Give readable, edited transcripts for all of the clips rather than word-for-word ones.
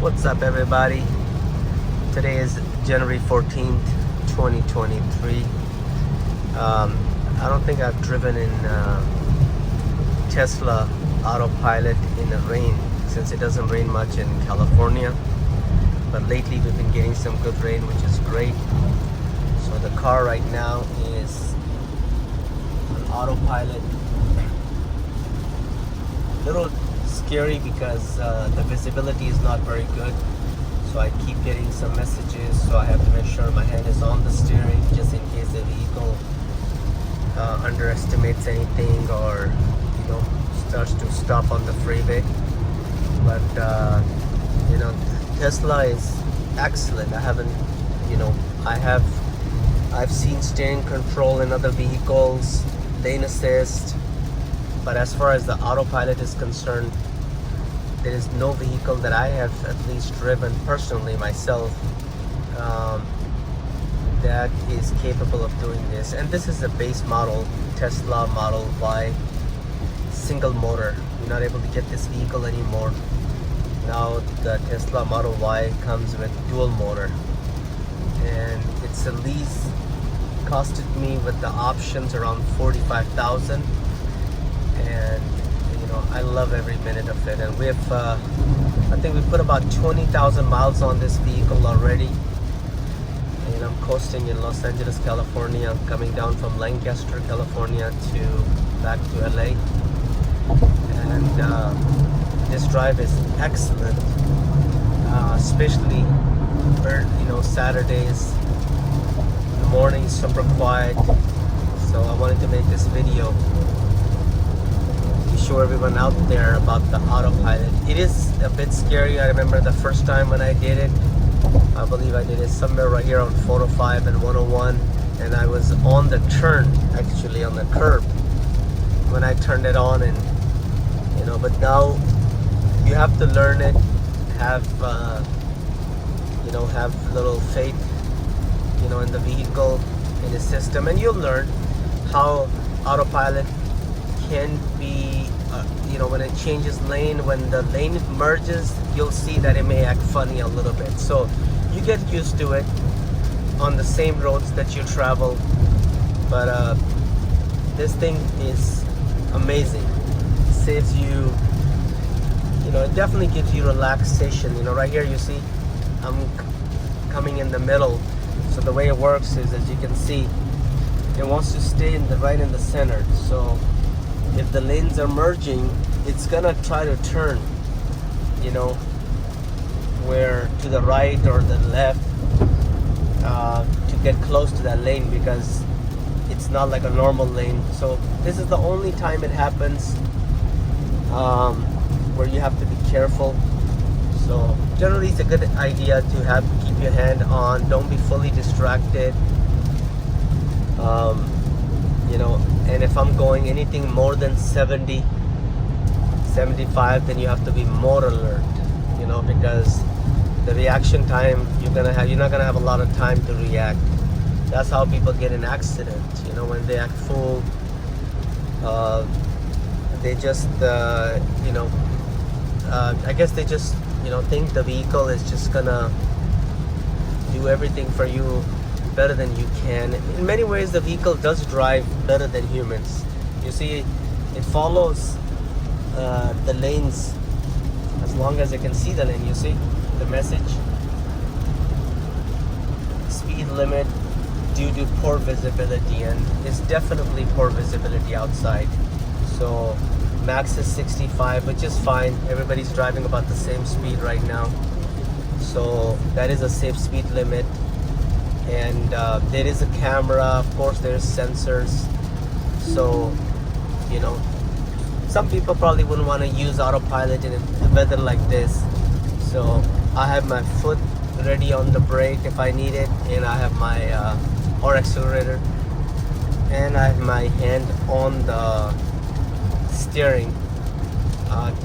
What's up, everybody? Today is January 14th, 2023. I don't think I've driven in Tesla autopilot in the rain, since it doesn't rain much in California. But lately we've been getting some good rain, which is great. So the car right now is on autopilot. A little scary because the visibility is not very good, so I keep getting some messages, so I have to make sure my hand is on the steering just in case the vehicle underestimates anything or starts to stop on the freeway. But Tesla is excellent. I've seen steering control in other vehicles, lane assist, but as far as the autopilot is concerned, there is no vehicle that I have at least driven personally myself that is capable of doing this. And this is a base model, Tesla Model Y, single motor. You're not able to get this vehicle anymore. Now the Tesla Model Y comes with dual motor, and it's a lease. Costed me with the options around $45,000, and I love every minute of it. And we've I think we put about 20,000 miles on this vehicle already, and I'm coasting in Los Angeles, California. I'm coming down from Lancaster, California back to LA, and this drive is excellent, especially Saturdays. The morning is super quiet, so I wanted to make this video to show everyone out there about the autopilot. It is a bit scary. I remember the first time when I did it, I believe I did it somewhere right here on 405 and 101, and I was on the turn, actually on the curb, when I turned it on. And but now you have to learn it, have little faith in the vehicle, in the system, and you'll learn how autopilot can be, when it changes lane, when the lane merges, you'll see that it may act funny a little bit. So you get used to it on the same roads that you travel. But this thing is amazing. It saves you, it definitely gives you relaxation. Right here you see I'm coming in the middle. So the way it works is, as you can see, it wants to stay right in the center. So if the lanes are merging, it's gonna try to turn, where to the right or the left, to get close to that lane, because it's not like a normal lane. So this is the only time it happens, where you have to be careful. So generally it's a good idea to keep your hand on. Don't be fully distracted. And if I'm going anything more than 70, 75, then you have to be more alert, because the reaction time you're not gonna have a lot of time to react. That's how people get in accident. When they act fool, they just I guess they just think the vehicle is just gonna do everything for you better than you can. In many ways, the vehicle does drive better than humans. You see, it follows the lanes as long as it can see the lane. You see the message: speed limit due to poor visibility, and it's definitely poor visibility outside. So max is 65, which is fine. Everybody's driving about the same speed right now, so that is a safe speed limit. And there is a camera, of course there's sensors. So some people probably wouldn't want to use autopilot in weather like this. So I have my foot ready on the brake if I need it, and I have my or accelerator, and I have my hand on the steering,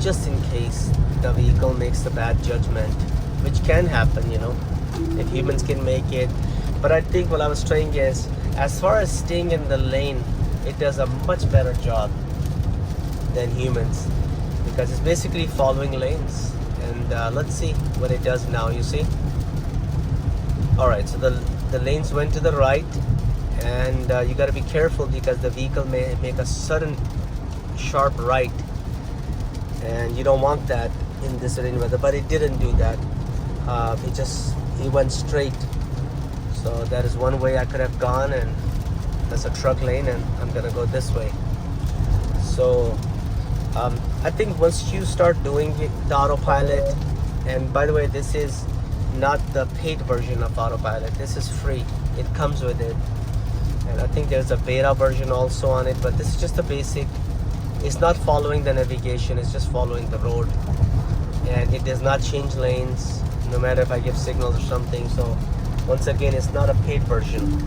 just in case the vehicle makes a bad judgment, which can happen, if humans can make it. But I think what I was trying is, as far as staying in the lane, it does a much better job than humans, because it's basically following lanes. And let's see what it does now. You see? All right, so the lanes went to the right, and you got to be careful because the vehicle may make a sudden sharp right, and you don't want that in this rain weather. But it didn't do that. It went straight. So that is one way I could have gone, and that's a truck lane, and I'm gonna go this way. So I think once you start doing the autopilot, and by the way, this is not the paid version of autopilot. This is free. It comes with it, and I think there's a beta version also on it. But this is just the basic. It's not following the navigation. It's just following the road, and it does not change lanes, no matter if I give signals or something. So once again, it's not a paid version.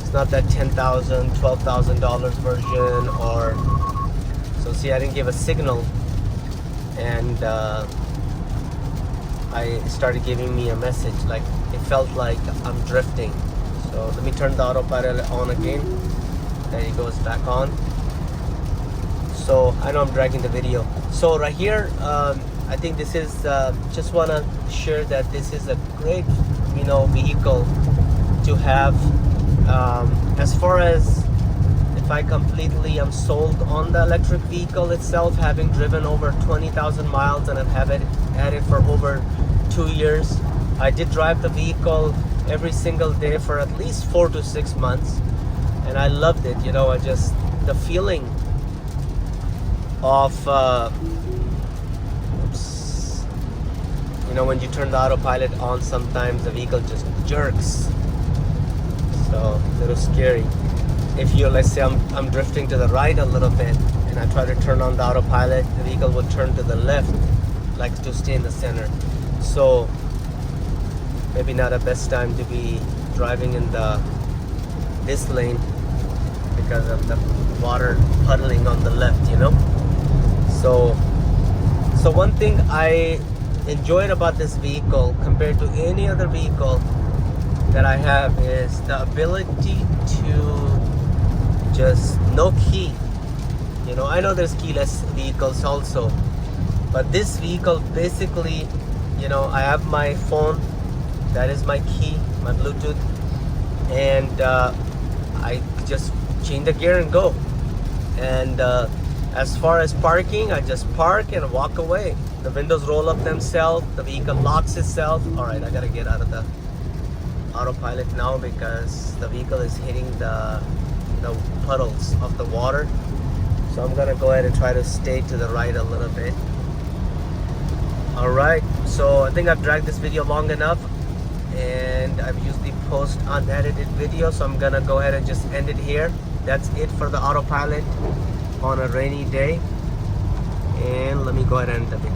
It's not that $10,000, $12,000 version, or so. See, I didn't give a signal, and I started giving me a message. Like it felt like I'm drifting. So let me turn the autopilot on again. There it goes back on. So I know I'm dragging the video. So right here, I think this is just want to share that this is a great, vehicle to have. As far as if I'm sold on the electric vehicle itself, having driven over 20,000 miles and I've had it for over 2 years. I did drive the vehicle every single day for at least 4 to 6 months, and I loved it. The feeling of when you turn the autopilot on, sometimes the vehicle just jerks. So a little scary. If let's say I'm drifting to the right a little bit and I try to turn on the autopilot, the vehicle will turn to the left, like to stay in the center. So maybe not the best time to be driving in this lane because of the water puddling on the left, So one thing I enjoyed about this vehicle compared to any other vehicle that I have is the ability to just no key. I know there's keyless vehicles also, but this vehicle basically, I have my phone, that is my key, my Bluetooth, and I just change the gear and go. And as far as parking, I just park and walk away. The windows roll up themselves, the vehicle locks itself. All right, I gotta get out of the autopilot now because the vehicle is hitting the puddles of the water. So I'm gonna go ahead and try to stay to the right a little bit. All right, so I think I've dragged this video long enough, and I've usually post unedited video, so I'm gonna go ahead and just end it here. That's it for the autopilot on a rainy day, and let me go ahead and end the video.